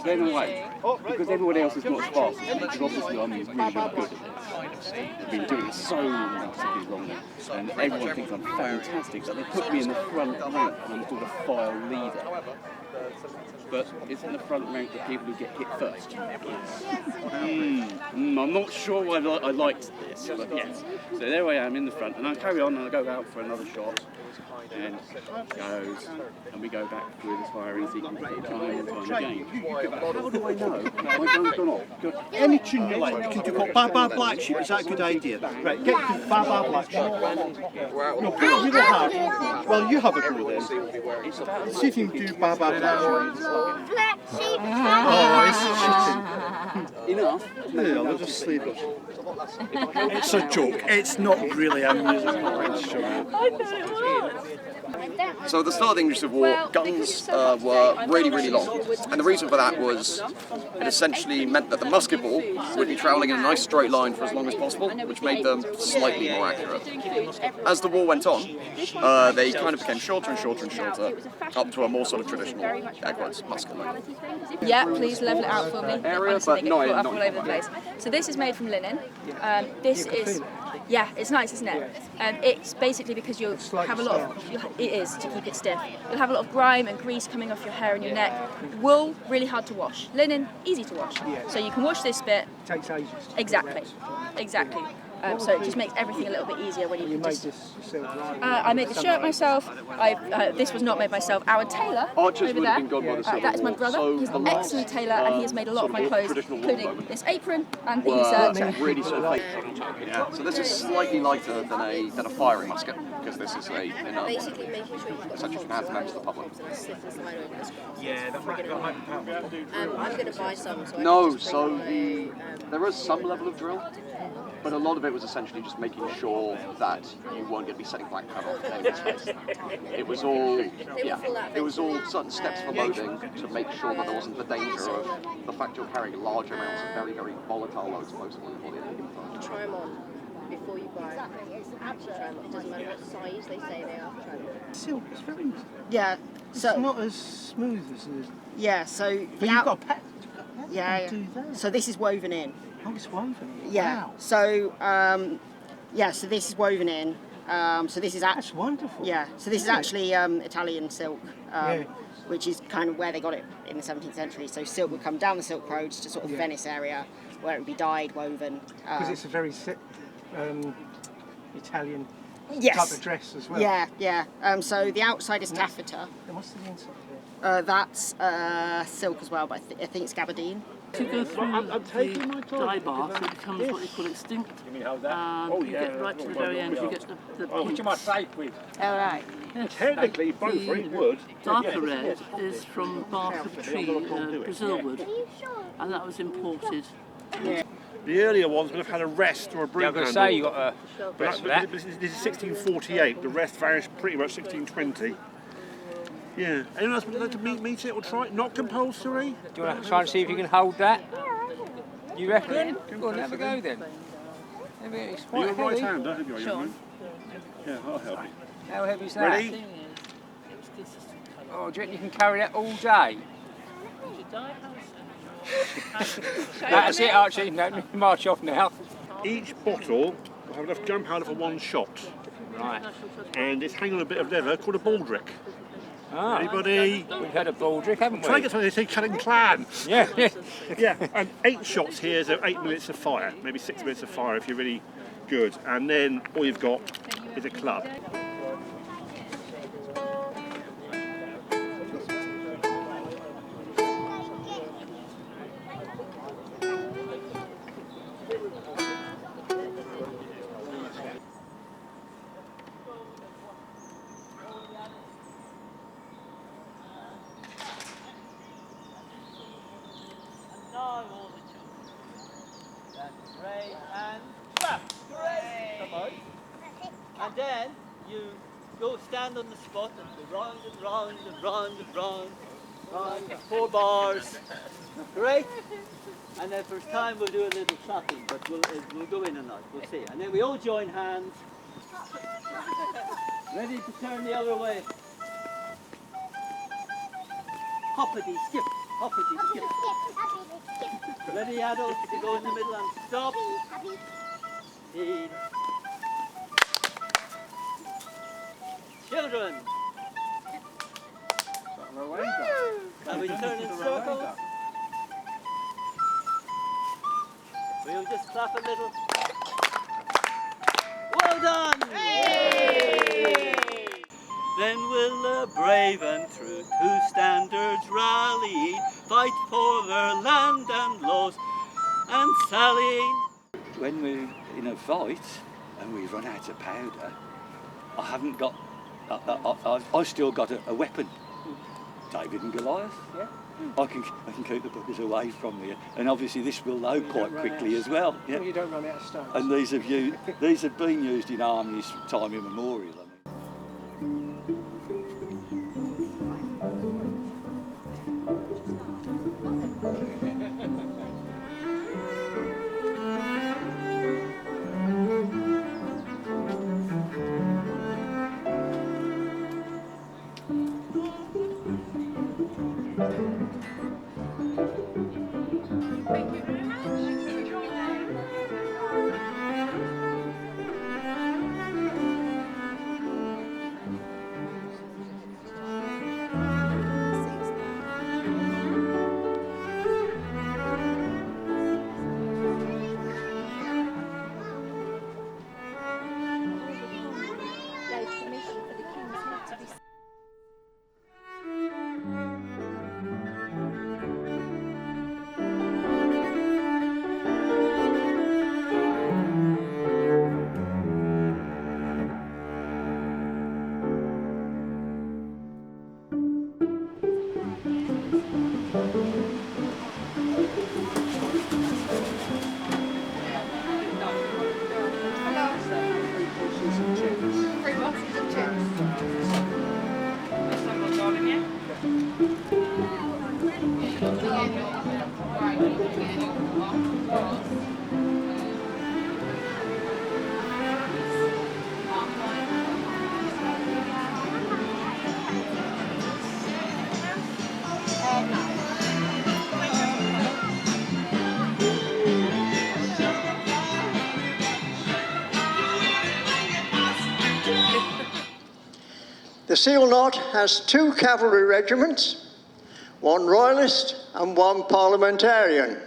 Then away, because everyone else is not as fast as me, because obviously I'm really, really good at this. I've been doing it so massively long now, and everyone thinks I'm fantastic, but they put me in the front rank, and I'm called a file leader. But it's in the front rank the people who get hit first. I'm not sure why I liked this, but yes. So there I am in the front, and I carry on and I go out for another shot, and it goes, and we go back through this firing sequence time and time again. But how do I know my gun's gone off? Any tune you like, you can do called Bar Black Sheep, is that a good idea? Right, get to Bar Black Sheep. No, put it really hard. Well, you have a go then. See if you can do Bar Black Sheep. Oh, it's cheating. Enough? No, they'll just sleep it. It's a joke, it's not really a musical instrument. So at the start of the English Civil War, guns were really, really long. And the reason for that was it essentially meant that the musket ball would be travelling in a nice straight line for as long as possible, which made them slightly more accurate. As the war went on, they kind of became shorter and shorter and shorter, up to a more sort of traditional, musket line. Yeah, please level it out for me. Area, Honestly, but they get not caught up all over the place. So this is made from linen. This is, yeah, it's nice, isn't it? It's basically because you'll have a lot of, it is to keep it stiff. You'll have a lot of grime and grease coming off your hair and your neck. Wool, really hard to wash. Linen, easy to wash. So you can wash this bit. Takes ages. Exactly, exactly. So it just makes everything a little bit easier when you can just... I made the shirt myself. This was not made myself. Our tailor over there, that is my brother. He's an excellent tailor, and he has made a lot of my clothes, including this apron and these Really sort of yeah. So this is slightly lighter than a firing musket, because this is a basically making sure you've got such as you can have members of the public. Yeah, that might I'm going to buy some. So there is some level of drill, but a lot of it was essentially just making sure that you weren't going to be setting black powder off the enemy's face. It was all certain steps for loading to make sure that there wasn't the danger of the fact you're carrying large amounts of very, very volatile loads most of the enemy. Try them on before you buy. Actually, try them on. It doesn't matter what size they say they are. Try them on. Silk, it's very... Yeah. So, it's not as smooth as the... Yeah, so... But you've got a pet. Yeah. So this is woven in. Oh, it's woven in? Yeah. Wow. So, so this is woven in. So this is That's wonderful. Yeah. So this is actually Italian silk, which is kind of where they got it in the 17th century. So silk would come down the Silk Roads to sort of Venice area, where it would be dyed, woven. Because it's a very Italian type of dress as well. Yeah, yeah. So the outside is taffeta. And what's the inside? That's silk as well, but I think it's gabardine. To go through the dye bath, it becomes what they call extinct, and you get right to the very end, you get the pinks. All right. Yes. Technically, both are in wood. Darker red is from bark of tree, Brazil wood, and that was imported. The earlier ones would have had a rest or a broom handle. I was going to say, you got a rest for that. This is 1648, the rest vanished pretty much 1620. Yeah. Anyone else would like to meet it or try it? Not compulsory? Do you want to try and see if you can hold that? You reckon? Go on, have a go then. It's quite You're right heavy. hand, don't you? Sure. Yeah, I'll help you. How heavy is that? Ready? Oh, do you reckon you can carry that all day? That's it, Archie. No, march off now. Each bottle will have enough gunpowder for one shot. Right. And it's hanging on a bit of leather called a baldric. Ah, Anybody? we've had a baldric, haven't we? Try and get something they say Cutting Clan. Yeah, yeah. Yeah, and 8 shots here, so 8 minutes of fire, maybe 6 minutes of fire if you're really good. And then all you've got is a club. And then you go stand on the spot and go round and round and round and round, round 4 bars. Great. And then first time we'll do a little clapping, but we'll go in and out. We'll see. And then we all join hands. Ready to turn the other way. Hoppity skip, hoppity skip. Ready, adults, to go in the middle and stop. Lead. Children. Can we turn in circles? We'll just clap a little. Well done! Hey! Then will the brave and true to standards rally, fight for their land and laws, and sallying. When we're in a fight and we run out of powder, I haven't got. I've still got a weapon. David and Goliath. Yeah. I can keep the buggers away from me, and obviously this will load quite quickly as well. Yeah. Well, you don't run out of stones. And these have been used in armies from time immemorial. Thank you very much. The Seal Knot has 2 cavalry regiments, 1 royalist and 1 parliamentarian.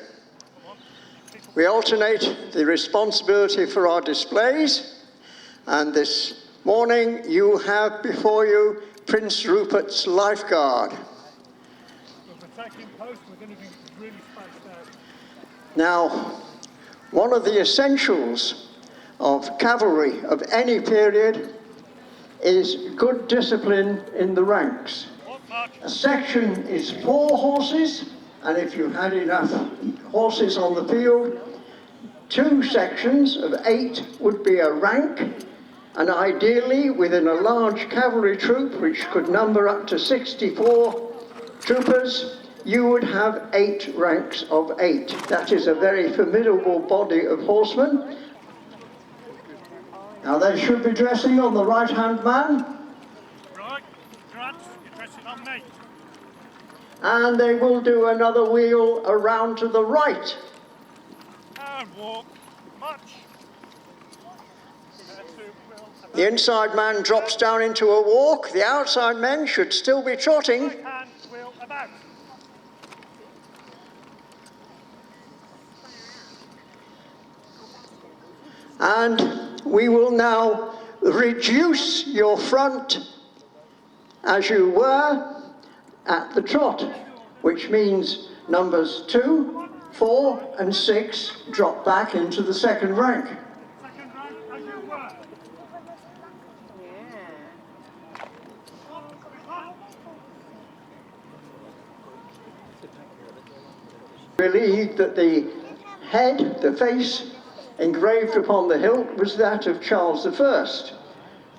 We alternate the responsibility for our displays, and this morning you have before you Prince Rupert's Lifeguard. Now, one of the essentials of cavalry of any period is good discipline in the ranks. A section is 4 horses, and if you had enough horses on the field, 2 sections of 8 would be a rank, and ideally within a large cavalry troop, which could number up to 64 troopers, you would have 8 ranks of 8. That is a very formidable body of horsemen. Now they should be dressing on the right-hand man. Right, Grant, you're dressing on me. And they will do another wheel around to the right. And walk, march. The inside man drops down into a walk. The outside men should still be trotting. Right-hand wheel about. And we will now reduce your front as you were at the trot, which means numbers 2, 4 and 6 drop back into the second rank. Second rank as you were. Believed that the head, the face, engraved upon the hilt was that of Charles I,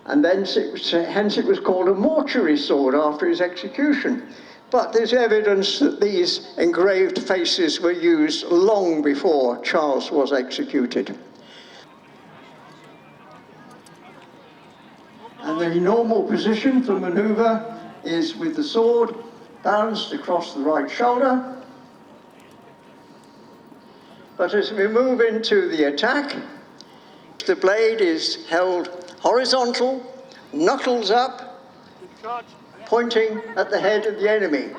and then hence it was called a mortuary sword after his execution. But there's evidence that these engraved faces were used long before Charles was executed. And the normal position for manoeuvre is with the sword balanced across the right shoulder. But as we move into the attack, the blade is held horizontal, knuckles up, pointing at the head of the enemy.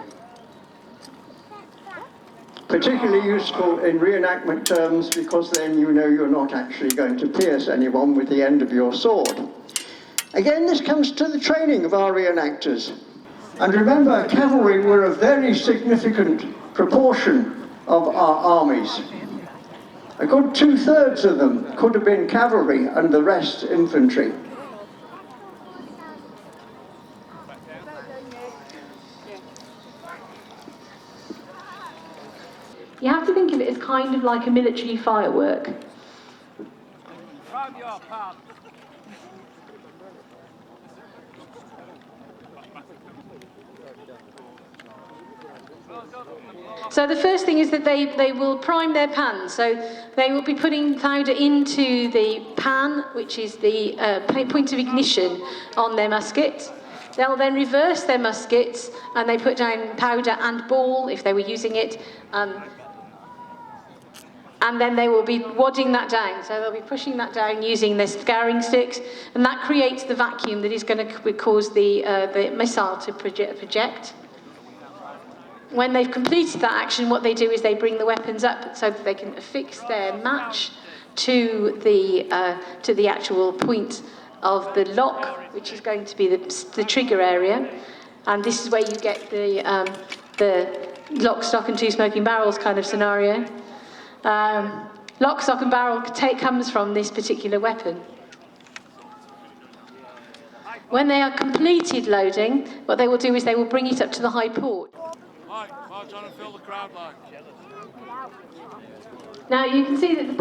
Particularly useful in reenactment terms, because then you know you're not actually going to pierce anyone with the end of your sword. Again, this comes to the training of our reenactors. And remember, cavalry were a very significant proportion of our armies. A good 2/3 of them could have been cavalry and the rest infantry. You have to think of it as kind of like a military firework. So the first thing is that they will prime their pans. So they will be putting powder into the pan, which is the point of ignition on their musket. They'll then reverse their muskets and they put down powder and ball if they were using it. And then they will be wadding that down. So they'll be pushing that down using their scouring sticks, and that creates the vacuum that is going to cause the missile to project. When they've completed that action, what they do is they bring the weapons up so that they can affix their match to the actual point of the lock, which is going to be the trigger area. And this is where you get the lock, stock and two smoking barrels kind of scenario. Lock, stock and barrel comes from this particular weapon. When they are completed loading, what they will do is they will bring it up to the high port. March on and fill the crowd line. Now you can see that the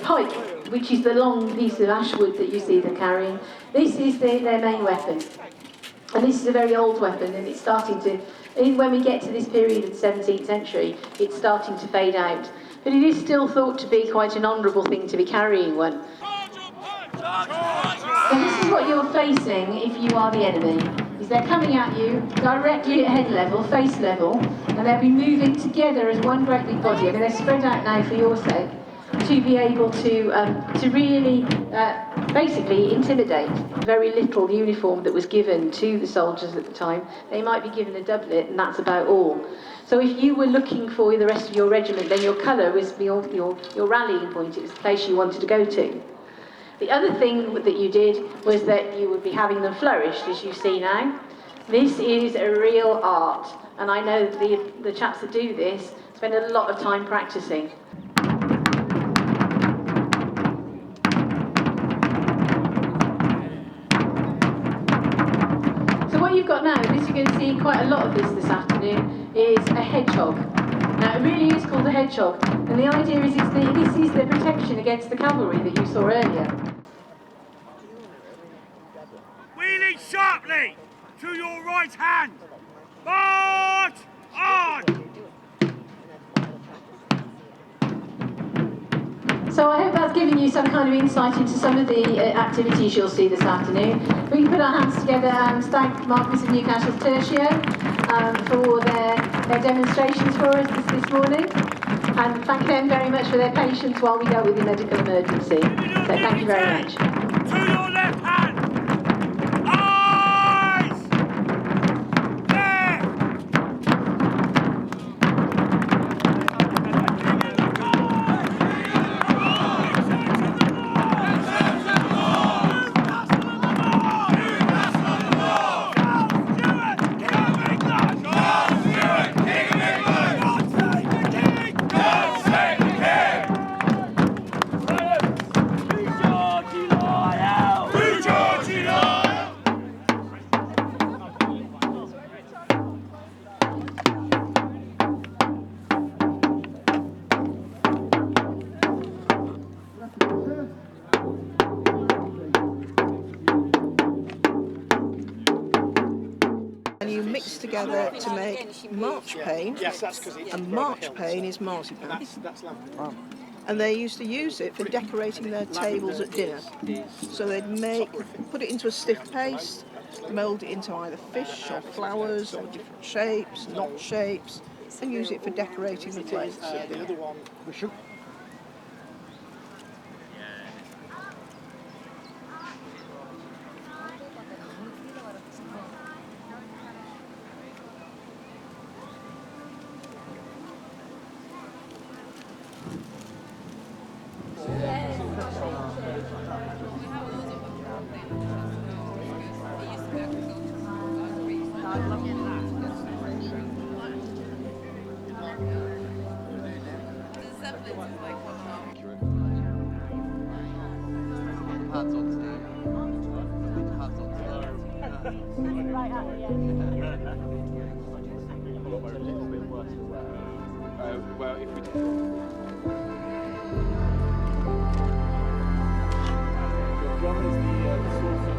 pike, which is the long piece of ash wood that you see them carrying, this is their main weapon. And this is a very old weapon, and it's starting to, when we get to this period of the 17th century, it's starting to fade out. But it is still thought to be quite an honourable thing to be carrying one. So this is what you're facing if you are the enemy. Is they're coming at you directly at head level, face level, and they'll be moving together as one great big body. I mean, they're spread out now for your sake, to be able to really basically intimidate. Very little uniform that was given to the soldiers at the time. They might be given a doublet, and that's about all. So if you were looking for the rest of your regiment, then your colour was your rallying point. It was the place you wanted to go to. The other thing that you did was that you would be having them flourished, as you see now. This is a real art, and I know the chaps that do this spend a lot of time practicing. So what you've got now, this you're going to see quite a lot of this afternoon, is a hedgehog. Now it really is called a hedgehog, and the idea is this is the protection against the cavalry that you saw earlier. Wheeling sharply to your right hand. March on! So I hope that's given you some kind of insight into some of the activities you'll see this afternoon. We can put our hands together and thank Marquis of Newcastle's Tertio for their demonstrations for us this morning. And thank them very much for their patience while we dealt with the medical emergency. So thank you very much. To your left hand. Together to make march pane, and march pane is marzipan, and they used to use it for decorating their tables at dinner. So they'd put it into a stiff paste, mould it into either fish or flowers or different shapes, knot shapes, and use it for decorating the place. The other one. Well, if we the drum is the source of